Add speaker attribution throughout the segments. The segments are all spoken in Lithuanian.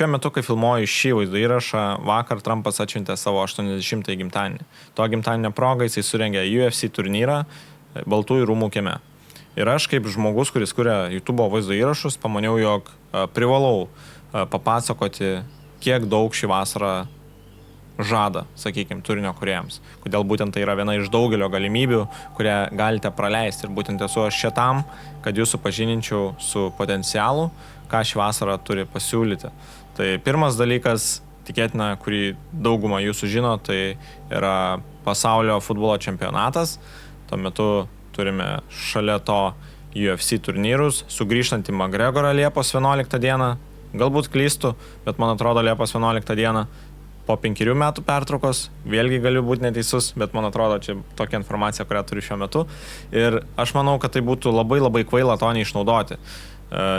Speaker 1: Šiuo metu, kai filmuoju šį vaizdo įrašą, vakar Trumpas atšventė savo 80-ąjį gimtadienį. To gimtadienio proga jisai surengė UFC turnyrą Baltųjų rūmų kieme. Ir aš kaip žmogus, kuris kuria YouTube vaizdo įrašus, pamaniau, jog privalau papasakoti, kiek daug šį vasarą žada, sakykime, turinio kūrėjams. Kodėl būtent tai yra viena iš daugelio galimybių, kurią galite praleisti. Ir būtent esu aš čia tam, kad jūs supažininčiau su potencialu, ką šį vasarą turi pasiūlyti. Tai pirmas dalykas, tikėtina, kurį daugumą jūsų žino, tai yra pasaulio futbolo čempionatas. Tuo metu turime šalia to UFC turnyrus, sugrįžtantį McGregorą Liepos 11 dieną. Galbūt klystu, bet man atrodo Liepos 11 dieną po 5 metų pertraukos, vėlgi galiu būti neteisus, bet man atrodo čia tokia informacija, kurią turiu šiuo metu. Ir aš manau, kad tai būtų labai kvaila to neišnaudoti.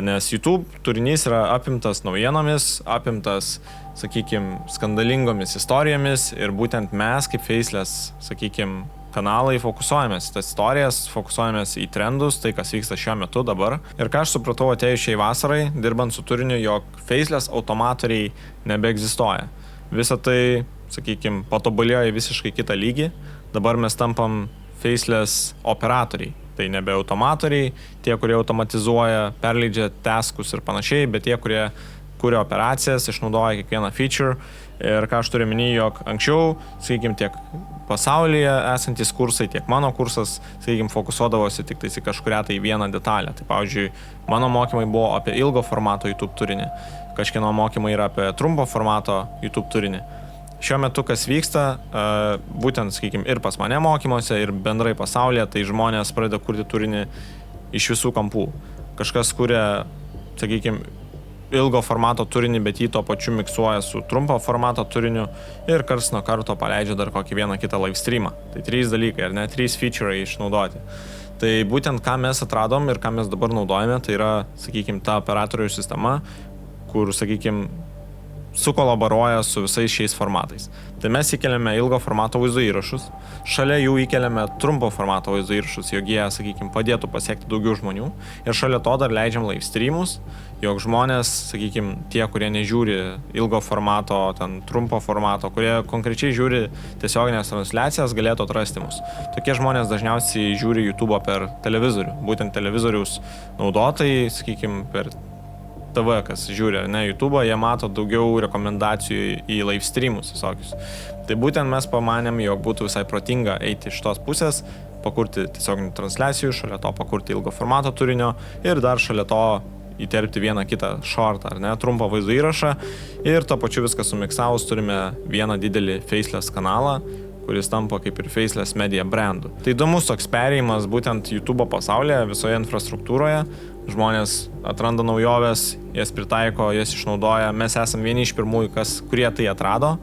Speaker 1: Nes YouTube turinys yra apimtas naujienomis, apimtas, sakykime, skandalingomis istorijomis ir būtent mes kaip Faceless, sakykime, kanalai fokusuojamės į tas istorijas, fokusuojamės į trendus, tai kas vyksta šiuo metu dabar. Ir ką aš supratau atėjus šiai vasarai, dirbant su turiniu, jog Faceless automatoriai nebeegzistuoja. Visą tai, sakykime, patobulėjo į visiškai kitą lygį. Dabar mes tampam Faceless operatoriai. Tai nebe automatoriai, tie, kurie automatizuoja, perleidžia taskus ir panašiai, bet tie, kurie kuria operacijas, išnaudoja kiekvieną feature. Ir ką aš turiu minėti, jog anksčiau, sakykime, tiek pasaulyje esantis kursai, tiek mano kursas, sakykime, fokusuodavosi tik į kažkurią tai vieną detalę. Tai pavyzdžiui, mano mokymai buvo apie ilgo formato YouTube turinį, kažkieno mokymai yra apie trumpo formato YouTube turinį. Šiuo metu, kas vyksta, būtent, sakykime, ir pas mane mokymuose, ir bendrai pasaulyje, tai žmonės pradeda kurti turinį iš visų kampų. Kažkas kuria, sakykime, ilgo formato turinį, bet jį to pačiu miksuoja su trumpo formato turiniu ir karts nuo karto paleidžia dar kokį vieną kitą live streamą. Tai 3 dalykai, ar ne, 3 feature'ai išnaudoti. Tai būtent ką mes atradom ir ką mes dabar naudojame, tai yra, sakykime, ta operatorių sistema, kur, sakykime, sukolaboruoja su visais šiais formatais. Tai mes įkeliame ilgo formato vaizdo įrašus, šalia jų įkeliame trumpo formato vaizdo įrašus, jog jie, sakykime, padėtų pasiekti daugiau žmonių. Ir šalia to dar leidžiam live streamus, jog žmonės, sakykime, tie, kurie nežiūri ilgo formato, ten trumpo formato, kurie konkrečiai žiūri tiesioginės transliacijas, galėtų atrasti mus. Tokie žmonės dažniausiai žiūri YouTube per televizorių. Būtent televizoriaus naudotojai, sakykime, per TV, kas žiūri, ne, YouTube, jie mato daugiau rekomendacijų į live streamus visokius. Tai būtent mes pamanėm, jog būtų visai protinga eiti iš tos pusės, pakurti tiesioginių transliacijų, šalia to pakurti ilgo formato turinio ir dar šalia to įterpti vieną kitą short ar ne, trumpą vaizdo įrašą ir to pačiu viską sumiksavus turime vieną didelį Faceless kanalą, kuris tampa kaip ir Faceless media brandu. Tai įdomus toks perėjimas būtent YouTube pasaulyje, visoje infrastruktūroje. Žmonės atranda naujoves, jas pritaiko, jas išnaudoja. Mes esame vieni iš pirmųjų, kurie tai atrado,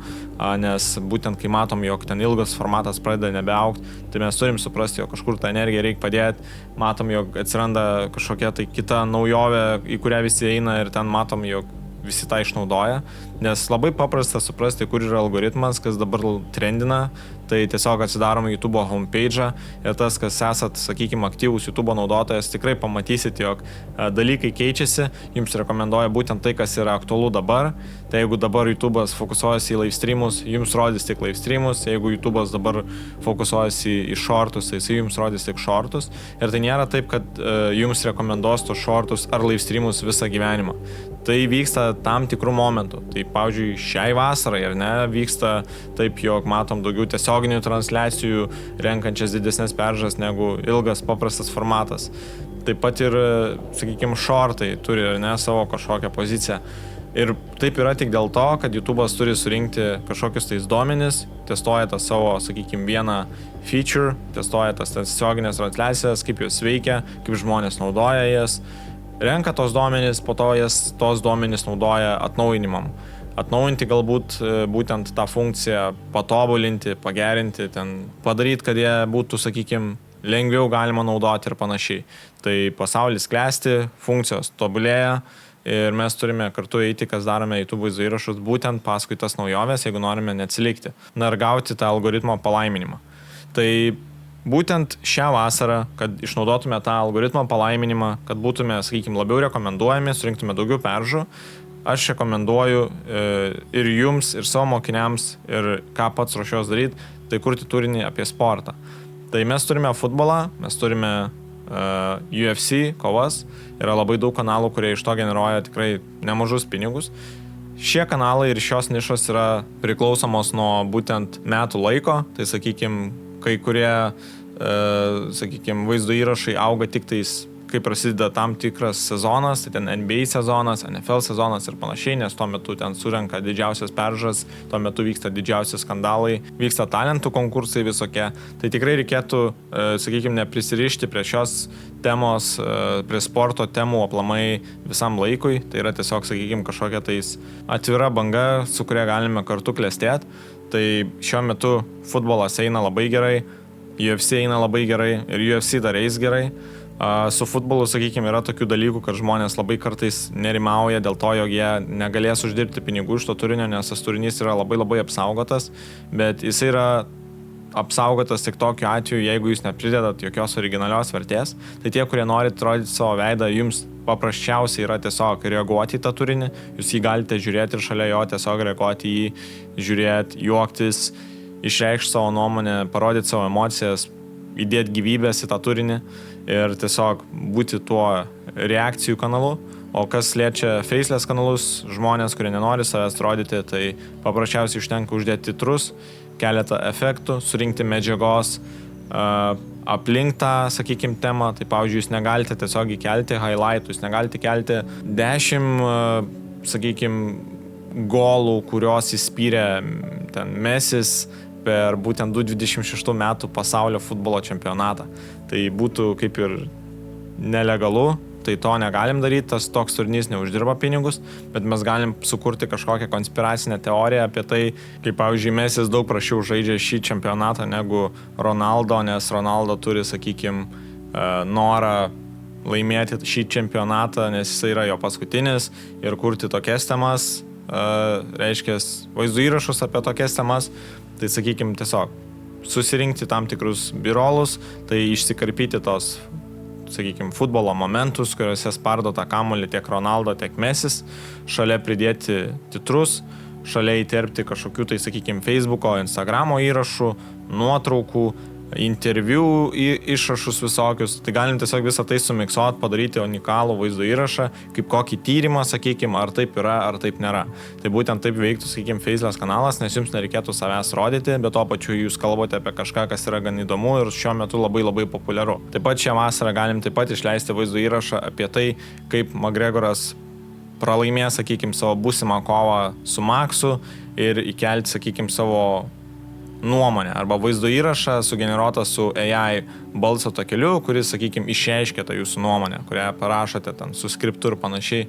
Speaker 1: nes būtent kai matom, jog ten ilgas formatas pradeda nebeaugti, tai mes turim suprasti, jog kažkur tą energiją reikia padėti. Matom, jog atsiranda kažkokia tai kita naujovė, į kurią visi eina ir ten matom, jog visi tą išnaudoja, nes labai paprasta suprasti, kur yra algoritmas, kas dabar trendina, tai tiesiog atsidarom YouTube homepage'ą ir tas, kas esat, sakykime, aktyvus YouTube naudotojas, tikrai pamatysit, jog dalykai keičiasi, jums rekomenduoja būtent tai, kas yra aktualu dabar. Tai jeigu dabar YouTube'as fokusuojasi į live streamus, jums rodys tik live streamus, jeigu YouTube'as dabar fokusuojasi į shortus, tai jis jums rodys tik shortus. Ir tai nėra taip, kad jums rekomenduos tos shortus ar live streamus visą gyvenimą. Tai vyksta tam tikrų momentų. Tai, pavyzdžiui, šiai vasarai, ar ne, vyksta taip, jog matom daugiau tiesioginių transliacijų, renkančias didesnės peržas negu ilgas paprastas formatas. Taip pat ir, sakykime, shortai turi, ar ne, savo kažkokią poziciją. Ir taip yra tik dėl to, kad YouTube'as turi surinkti kažkokius tais duomenis, testuoja tą savo, sakykime, vieną feature, testuoja tas tiesioginės transliacijas, kaip jos veikia, kaip žmonės naudoja jas. Renka tos duomenys, po to tos duomenys naudoja atnaujinimam. Atnaujinti galbūt būtent tą funkciją, patobulinti, pagerinti, padaryti, kad jie būtų, sakykime, lengviau galima naudoti ir panašiai. Tai pasaulis klesti, funkcijos tobulėja ir mes turime kartu eiti, kas darome YouTube vaizdo įrašus, būtent paskui tas naujoves, jeigu norime neatsilikti. Na ir gauti tą algoritmo palaiminimą. Tai būtent šią vasarą, kad išnaudotume tą algoritmo palaiminimą, kad būtume, sakykime, labiau rekomenduojami, surinktume daugiau peržų, aš rekomenduoju ir jums, ir savo mokiniams, ir ką pats ruošiuos daryti, tai kurti turinį apie sportą. Tai mes turime futbolą, mes turime UFC, kovas, yra labai daug kanalų, kurie iš to generuoja tikrai nemažus pinigus. Šie kanalai ir šios nišos yra priklausomos nuo būtent metų laiko, tai sakykime, kai kurie, sakykime, vaizdo įrašai auga tik tais, kai prasideda tam tikras sezonas, tai ten NBA sezonas, NFL sezonas ir panašiai, nes tuo metu ten surenka didžiausias peržas, tuo metu vyksta didžiausi skandalai, vyksta talentų konkursai visokie. Tai tikrai reikėtų, sakykime, neprisirišti prie šios temos, prie sporto temų aplamai visam laikui. Tai yra tiesiog, sakykime, kažkokia tais atvira banga, su kuria galime kartu klestėti. Tai šiuo metu futbolas eina labai gerai, UFC eina labai gerai ir UFC dar eis gerai. Su futbolu, sakykime, yra tokių dalykų, kad žmonės labai kartais nerimauja dėl to, jog jie negalės uždirbti pinigų iš to turinio, nes tas turinys yra labai labai apsaugotas, bet jis yra apsaugotas tik tokiu atveju, jeigu jūs nepridedat jokios originalios vertės. Tai tie, kurie norit rodyti savo veidą, jums paprasčiausiai yra tiesiog reaguoti į tą turinį, jūs jį galite žiūrėti ir šalia jo tiesiog reaguoti į jį, žiūrėti, juoktis, išreikšti savo nuomonę, parodyti savo emocijas, įdėti gyvybės į tą turinį ir tiesiog būti tuo reakcijų kanalu. O kas liečia faceless kanalus, žmonės, kurie nenori savęs rodyti, tai paprasčiausiai užtenka uždėti titrus, keletą efektų, surinkti medžiagos aplink tą, sakykime, temą. Tai pavyzdžiui, jūs negalite tiesiog įkelti highlightų, jūs negalite kelti 10, sakykime, golų, kurios įspyrė ten Mesis per būtent 2026 metų pasaulio futbolo čempionatą. Tai būtų kaip ir nelegalu, tai to negalim daryti, tas toks turinys neuždirba pinigus, bet mes galim sukurti kažkokią konspiracinę teoriją apie tai, kaip pavyzdžiui Mesis daug prašiau žaidžia šį čempionatą negu Ronaldo, nes Ronaldo turi, sakykime, norą laimėti šį čempionatą, nes jis yra jo paskutinis ir kurti tokias temas, reiškia vaizdo įrašus apie tokias temas. Tai, sakykime, tiesiog susirinkti tam tikrus birolus, tai išsikarpyti tos, sakykime, futbolo momentus, kuriuose spardo tą kamuolį tiek Ronaldo, tiek Mesis, šalia pridėti titrus, šalia įterpti kažkokių, tai, sakykime, Facebooko, Instagramo įrašų, nuotraukų, interviu išrašus visokius. Tai galim tiesiog visą tai sumiksuoti, padaryti unikalų vaizdo įrašą, kaip kokį tyrimą, sakykime, ar taip yra, ar taip nėra. Tai būtent taip veiktų, sakykime, faceless kanalas, nes jums nereikėtų savęs rodyti, bet to pačiu jūs kalbate apie kažką, kas yra gan įdomu ir šiuo metu labai labai populiaru. Taip pat šią vasarą galim taip pat išleisti vaizdo įrašą apie tai, kaip McGregoras pralaimės, sakykime, savo būsimą kovą su Maxu ir įkelti, sakykime, savo nuomonę arba vaizdo įrašą sugeneruotą su AI balso takeliu, kuris, sakykime, išreiškia tą jūsų nuomonę, kurią parašote ten su skriptu ir panašiai.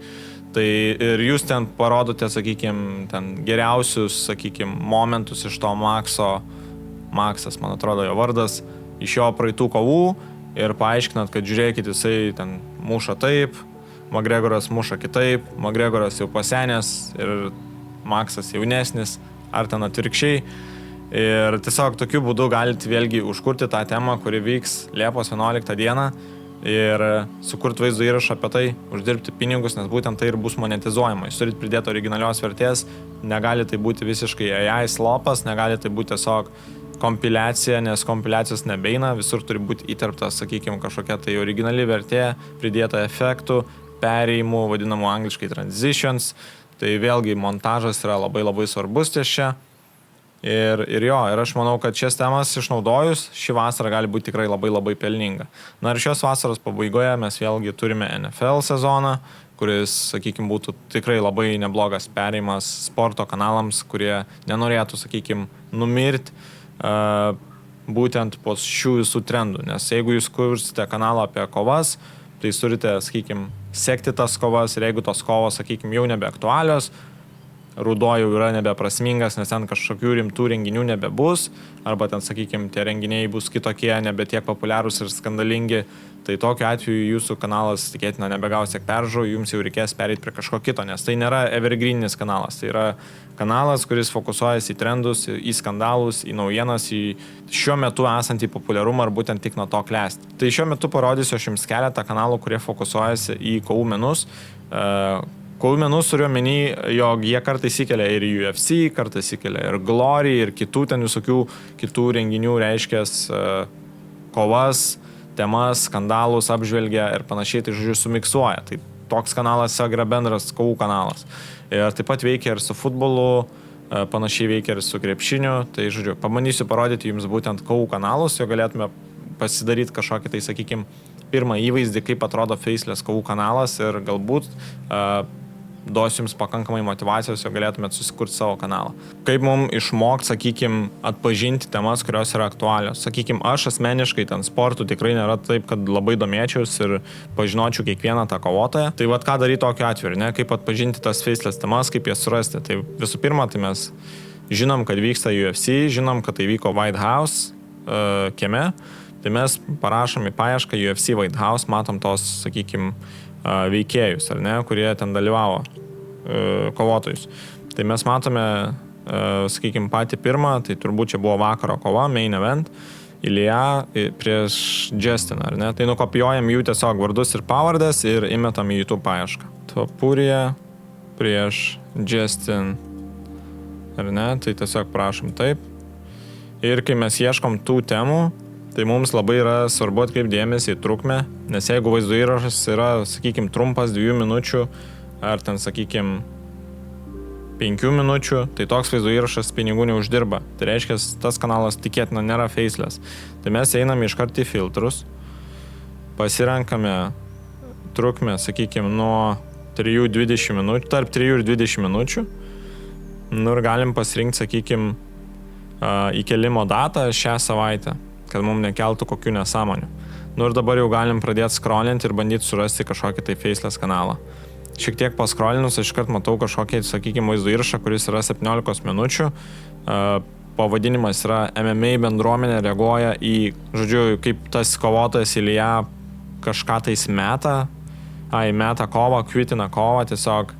Speaker 1: Tai ir jūs ten parodote, sakykime, ten geriausius, sakykime, momentus iš to Maxas, man atrodo jo vardas, iš jo praeitų kovų ir paaiškinat, kad žiūrėkit, jisai ten muša taip, McGregoras muša kitaip, McGregoras jau pasenęs ir Maxas jaunesnis, ar ten atvirkščiai. Ir tiesiog tokiu būdu galite vėlgi užkurti tą temą, kuri vyks Liepos 11 dieną ir sukurti vaizdo įrašą apie tai, uždirbti pinigus, nes būtent tai ir bus monetizuojama. Jūs turite pridėti originalios vertės, negali tai būti visiškai AI slopas, negali tai būti tiesiog kompiliacija, nes kompiliacijos nebeina, visur turi būti įterptas, sakykime, kažkokia tai originali vertė, pridėta efektų, perėjimų, vadinamų angliškai transitions. Tai vėlgi montažas yra labai labai svarbus ties čia. Ir aš manau, kad šias temas išnaudojus, ši vasara gali būti tikrai labai labai pelninga. Na ir šios vasaros pabaigoje mes vėlgi turime NFL sezoną, kuris, sakykime, būtų tikrai labai neblogas perėjimas sporto kanalams, kurie nenorėtų, sakykime, numirti būtent po šių visų trendų. Nes jeigu jūs kursite kanalą apie kovas, tai jūs turite, sakykime, sekti tas kovas ir jeigu tos kovos, sakykime, jau nebeaktualios, ruduo jau yra nebeprasmingas, nes ten kažkokių rimtų renginių nebebus, arba ten, sakykime, tie renginiai bus kitokie, nebe tiek populiarūs ir skandalingi, tai tokiu atveju jūsų kanalas tikėtina nebegaus tiek peržų, jums jau reikės pereiti prie kažko kito, nes tai nėra evergreeninis kanalas, tai yra kanalas, kuris fokusuojasi į trendus, į skandalus, į naujienas, į šiuo metu esantį populiarumą ar būtent tik nuo to klesti. Tai šiuo metu parodysiu aš jums keletą kanalų, kurie fokusuojasi į kovų menus, Kovų menus turiu omeny, jog jie kartais įkelia ir UFC, kartais įkelia ir Glory, ir kitų ten visokių kitų renginių, reiškės kovas, temas, skandalus apžvelgia ir panašiai, tai žodžiu sumiksuoja. Tai toks kanalas yra bendras kovų kanalas. Ir taip pat veikia ir su futbolu, panašiai veikia ir su krepšiniu. Tai žodžiu, pabandysiu parodyti jums būtent kovų kanalus, jo galėtume pasidaryti kažkokį, tai sakykime, pirmą įvaizdį, kaip atrodo Faceless kovų kanalas ir galbūt duosiu jums pakankamai motivacijos, jo galėtumėt susikurti savo kanalą. Kaip mums išmokti, sakykime, atpažinti temas, kurios yra aktualios. Sakykime, aš asmeniškai ten sportų tikrai nėra taip, kad labai domėčiaus ir pažinočiau kiekvieną tą kovotoją. Tai vat ką daryti tokiu atveju, ne? Kaip atpažinti tas Faceless temas, kaip jas surasti. Tai visų pirma, tai mes žinom, kad vyksta UFC, žinom, kad tai vyko White House kieme. Tai mes parašom į paiešką UFC White House, matom tos, sakykime, veikėjus, ar ne, kurie ten dalyvavo kovotojus. Tai mes matome, sakykime, patį pirmą, tai turbūt čia buvo vakaro kova, main event, Ilija prieš Justin, ar ne. Tai nukopijuojam jų tiesiog vardus ir pavardės ir įmetam į YouTube paiešką. Topuria prieš Justin, ar ne, tai tiesiog prašom taip. Ir kai mes ieškom tų temų, tai mums labai yra svarbu atkreipti dėmesį į trukmę, nes jeigu vaizdo įrašas yra, sakykime, trumpas 2 minučių ar ten, sakykime, 5 minučių, tai toks vaizdo įrašas pinigų neuždirba. Tai reiškia, tas kanalas tikėtina nėra Faceless. Tai mes einame iškart į filtrus, pasirenkame trukmę, sakykime, nuo 3-20 minučių, tarp 3 ir 20 minučių. Nu ir galim pasirinkti, sakykime, įkelimo datą šią savaitę, kad mums nekeltų kokių nesąmonių. Nu ir dabar jau galim pradėti scrollinti ir bandyti surasti kažkokį tai Faceless kanalą. Šiek tiek paskrolinus, aš iškart matau kažkokį, sakykime, vaizdo įrašą, kuris yra 17 minučių. Pavadinimas yra MMA bendruomenė reaguoja į, žodžiu, kaip tas kovotojas Ilija kažką tais meta kovą, kvitina kovą, tiesiog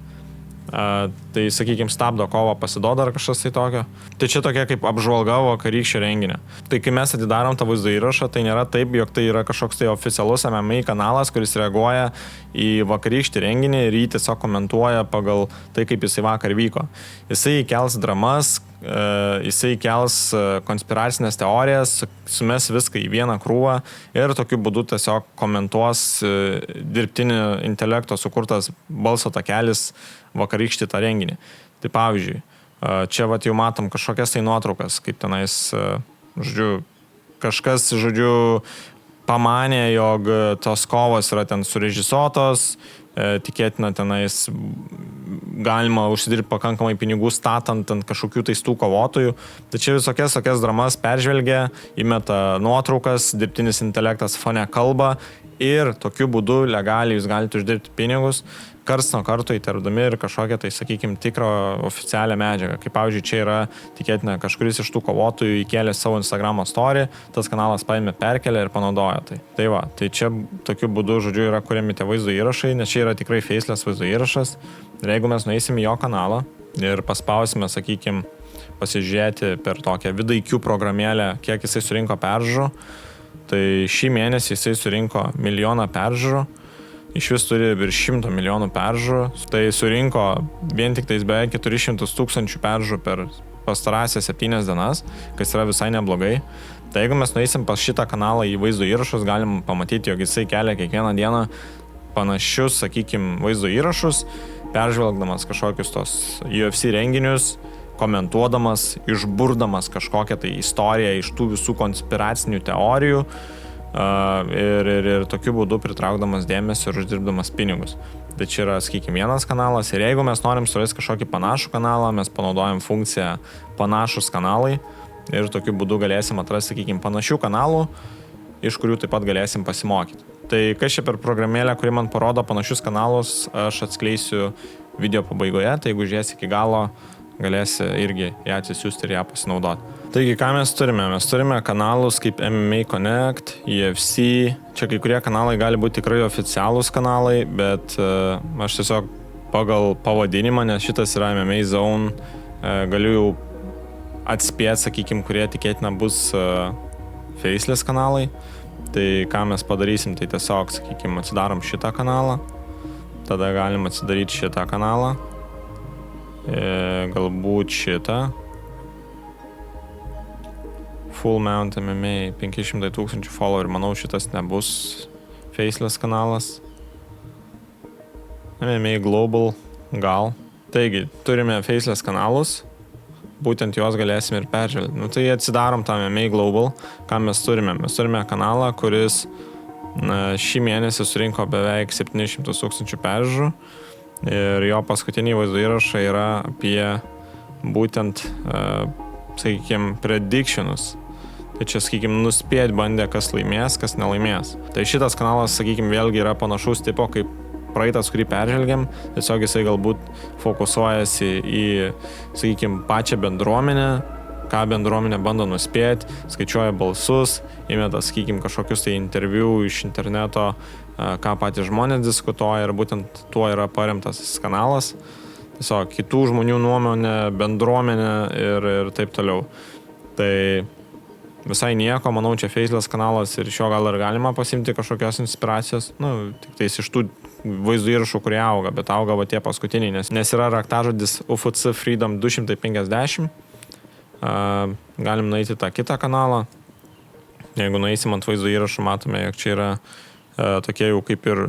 Speaker 1: tai, sakykime, stabdo kovą, pasidoda ar kažkas tai tokio. Tai čia tokia kaip apžvalga vakarykščio renginio. Tai kai mes atidarom tą vaizdo įrašą, tai nėra taip, jog tai yra kažkoks tai oficialus MMA kanalas, kuris reaguoja į vakarykštį renginį ir jį tiesiog komentuoja pagal tai, kaip jisai vakar vyko. Jisai kels dramas, jisai kels konspiracinės teorijas, sumes viską į vieną krūvą ir tokiu būdu tiesiog komentuos dirbtinio intelekto sukurtas balso takelis vakarykštį tą renginį. Tai pavyzdžiui, čia vat jau matom kažkokias tai nuotraukas, kaip tenais, žodžiu, kažkas, žodžiu, pamanė, jog tos kovos yra ten surežisuotos, tikėtina tenais galima užsidirbti pakankamai pinigų statant ant kažkokių taistų kovotojų. Tai čia visokias dramas peržvelgia, įmeta nuotraukas, dirbtinis intelektas fone kalba ir tokiu būdu legaliai jūs galite uždirbti pinigus, karts nuo karto įtardami ir kažkokią tai, sakykime, tikrą oficialią medžiagą. Kaip pavyzdžiui, čia yra tikėtina kažkuris iš tų kovotojų įkėlė savo Instagramo story, tas kanalas paėmė, perkelė ir panaudojo tai. Tai va, tai čia tokiu būdu, žodžiu, yra kuriami tie vaizdo įrašai, nes čia yra tikrai Faceless vaizdo įrašas. Ir jeigu mes nueisim į jo kanalą ir paspausime, sakykime, pasižiūrėti per tokią vidaikių programėlę, kiek jisai surinko peržiūrų, tai šį mėnesį jisai surinko 1 milijoną peržiūrų. Iš vis turi virš 100 milijonų peržiūrų, tai surinko vien tik tais beveik 400 tūkstančių peržiūrų per pastarąsias 7 dienas, kas yra visai neblogai. Tai jeigu mes nueisim pas šitą kanalą į vaizdo įrašus, galim pamatyti, jog jisai kelia kiekvieną dieną panašius, sakykime, vaizdo įrašus, peržvelgdamas kažkokius tos UFC renginius, komentuodamas, išburdamas kažkokią tai istoriją iš tų visų konspiracinių teorijų, ir tokiu būdu pritraukdamas dėmesį ir uždirbdamas pinigus. Tai čia yra, sakykime, vienas kanalas ir jeigu mes norim surasti kažkokį panašų kanalą, mes panaudojam funkciją panašus kanalai ir tokiu būdu galėsim atrasti, sakykime, panašių kanalų, iš kurių taip pat galėsim pasimokyti. Tai kas čia per programėlę, kuri man parodo panašius kanalus, aš atskleisiu video pabaigoje, tai jeigu žiūrėsi iki galo, galėsi irgi ją atsisiųsti ir ją pasinaudoti. Taigi, ką mes turime? Mes turime kanalus kaip MMA Connect, UFC. Čia kai kurie kanalai gali būti tikrai oficialūs kanalai, bet aš tiesiog pagal pavadinimą, nes šitas yra MMA Zone, galiu jau atspėti, sakykime, kurie tikėtina bus Faceless kanalai. Tai ką mes padarysim, tai tiesiog, sakykime, atsidarom šitą kanalą. tada galim atsidaryti šitą kanalą, galbūt šitą. Full Mount MMA 500 000 follower, manau šitas nebus faceless kanalas. MMA Global gal. Taigi, turime faceless kanalus, būtent juos galėsime ir peržvelgti. Tai atsidarom tą MMA Global, ką mes turime. Mes turime kanalą, kuris šį mėnesį surinko beveik 700 000 peržiūrų ir jo paskutiniai vaizdo įrašai yra apie būtent, sakykime, predictionus. Tai čia, sakykime, nuspėti bandė, kas laimės, kas nelaimės. Tai šitas kanalas, sakykime, vėlgi yra panašus tipo kaip praeitas, kurį peržvelgiam. Tiesiog jisai galbūt fokusuojasi į, sakykime, pačią bendruomenę, ką bendruomenė bando nuspėti, skaičiuoja balsus, įmeta, sakykime, kažkokius tai interviu iš interneto, ką patys žmonės diskutuoja ir būtent tuo yra paremtas kanalas. Tiesiog kitų žmonių nuomonė, bendruomenė ir taip toliau. Tai visai nieko, manau, čia faceless kanalas ir iš jo gal ir galima pasimti kažkokios inspiracijos, tik tais iš tų vaizdų įrašų, kurie auga, bet auga va tie paskutiniai, nes yra raktažodis UFC Freedom 250. Galim nueiti tą kitą kanalą. Jeigu nueisim ant vaizdo įrašų, matome, jog čia yra tokie jau kaip ir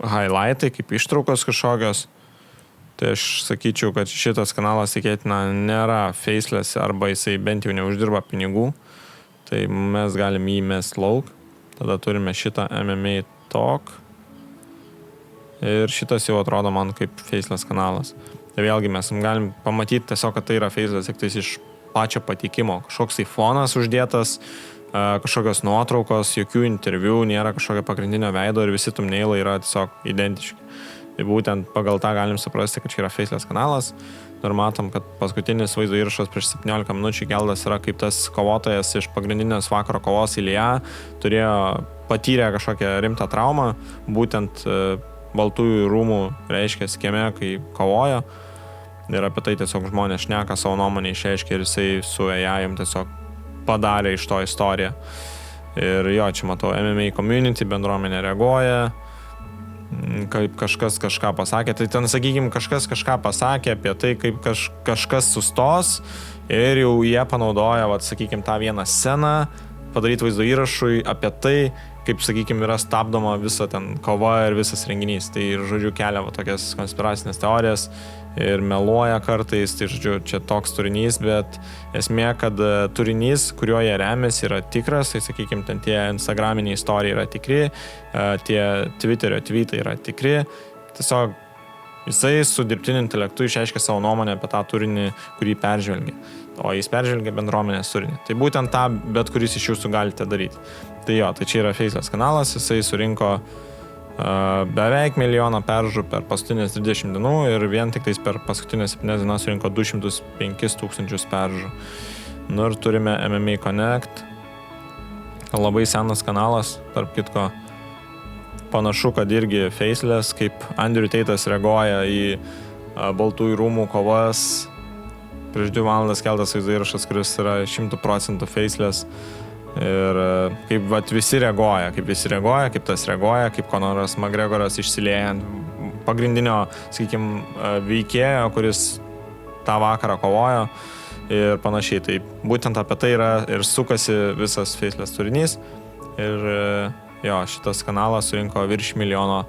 Speaker 1: highlightai, kaip ištraukos kažkokios. Tai aš sakyčiau, kad šitas kanalas, tikėtina, nėra faceless arba jisai bent jau neuždirba pinigų. Tai mes galim jį mest lauk. Tada turime šitą MMA Talk. Ir šitas jau atrodo man kaip faceless kanalas. Tai vėlgi mes galim pamatyti tiesiog, kad tai yra faceless, tik tais iš pačio patikimo. Kažkoks tai fonas uždėtas, kažkokios nuotraukos, jokių interviu, nėra kažkokio pagrindinio veido ir visi thumbnailai yra tiesiog identiški. Tai būtent pagal tą galim suprasti, kad čia yra faceless kanalas. Ir matom, kad paskutinis vaizdo įrašas prieš 17 minučių keldas yra kaip tas kovotojas iš pagrindinės vakaro kovos Ilija patyrė kažkokią rimtą traumą, būtent Baltųjų rūmų reiškia kieme, kai kovojo. Ir apie tai tiesiog žmonės šneka, savo nuomonę išreiškia ir jisai su AI tiesiog padarė iš to istoriją. Ir jo, čia matau, MMA community bendruomenė reaguoja, kaip kažkas kažką pasakė. Tai ten, sakykime, kažkas kažką pasakė apie tai, kaip kažkas sustos ir jau jie panaudoja, sakykime, tą vieną sceną, padaryti vaizdo įrašui apie tai, kaip, sakykime, yra stabdoma visa ten kova ir visas renginys. Tai ir, žodžiu, kelia tokias konspiracinės teorijas ir meluoja kartais, tai, žodžiu, čia toks turinys, bet esmė, kad turinys, kuriuo jie remiasi, yra tikras, tai, sakykime, ten tie Instagraminiai istorijai yra tikri, tie Twitterio tweetai yra tikri. Tiesiog jisai su dirbtiniu intelektu išreiškia savo nuomonę apie tą turinį, kurį peržvelgia. O jis peržvelgia bendruomenės turinį. Tai būtent tą bet kuris iš jūsų galite daryti. Tai jo, tai čia yra faceless kanalas, jisai surinko beveik 1 milijoną peržiūrų per paskutinės 30 dienų ir vien tik tais per paskutinės 7 dienas surinko 205 000 peržiūrų. Ir turime MMA Connect, labai senas kanalas, tarp kitko, panašu, kad irgi faceless, kaip Andrew Tate'as reaguoja į Baltųjų rūmų kovas. Prieš 2 valandas keltas vaizdo įrašas, kuris yra 100% faceless. Ir kaip visi reaguoja, kaip tas reaguoja, kaip Conoras McGregoras išsilieja ant pagrindinio, sakykime, veikėjo, kuris tą vakarą kovojo ir panašiai. Tai būtent apie tai yra ir sukasi visas faceless turinys. Ir jo, šitas kanalas surinko virš 1 milijono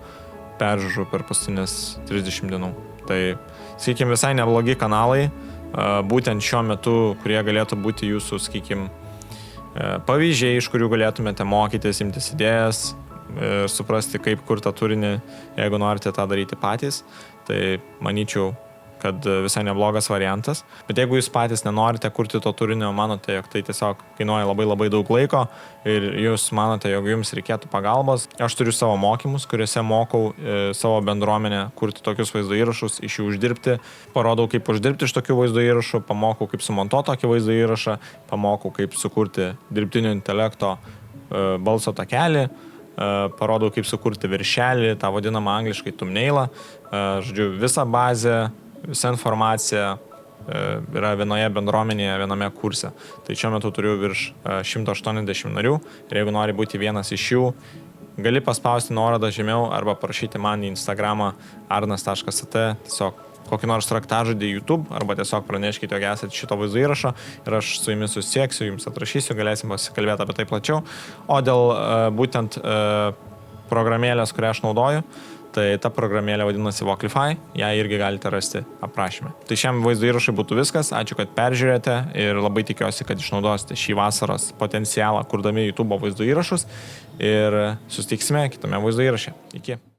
Speaker 1: peržiūrų per paskutinės 30 dienų. Tai, sakykime, visai neblogi kanalai, būtent šiuo metu, kurie galėtų būti jūsų, sakykime, pavyzdžiai, iš kurių galėtumėte mokytis, imtis idėjas ir suprasti, kaip kurti tą turinį, jeigu norite tą daryti patys. Tai manyčiau, kad visai neblogas variantas. Bet jeigu jūs patys nenorite kurti to turinio, manote, jog tai tiesiog kainuoja labai labai daug laiko ir jūs manote, jog jums reikėtų pagalbos, aš turiu savo mokymus, kuriuose mokau savo bendruomenę kurti tokius vaizdo įrašus, iš jų uždirbti, parodau, kaip uždirbti iš tokių vaizdo įrašų, pamokau, kaip sumontuoti tokį vaizdo įrašą, pamokau, kaip sukurti dirbtinio intelekto balso takelį, parodau, kaip sukurti viršelį, tą vadinamą angliškai thumbnailą, žodžiu, visą bazę, visa informacija yra vienoje bendruomenėje, viename kurse. Tai šiuo metu turiu virš 180 narių ir jeigu nori būti vienas iš jų, gali paspausti nuorodą žemiau arba parašyti man į Instagramą arnas.at, tiesiog kokį nors raktažodį YouTube, arba tiesiog praneškite, jog esate šito vaizdo įrašo ir aš su jumis susieksiu, jums atrašysiu, galėsim pasikalbėti apie tai plačiau. O dėl būtent programėlės, kurią aš naudoju, tai ta programėlė vadinasi Voclify, ją irgi galite rasti aprašyme. Tai šiam vaizdo įrašui būtų viskas, ačiū, kad peržiūrėjote ir labai tikiuosi, kad išnaudosite šį vasaros potencialą, kurdami YouTube vaizdo įrašus ir susitiksime kitame vaizdo įraše. Iki.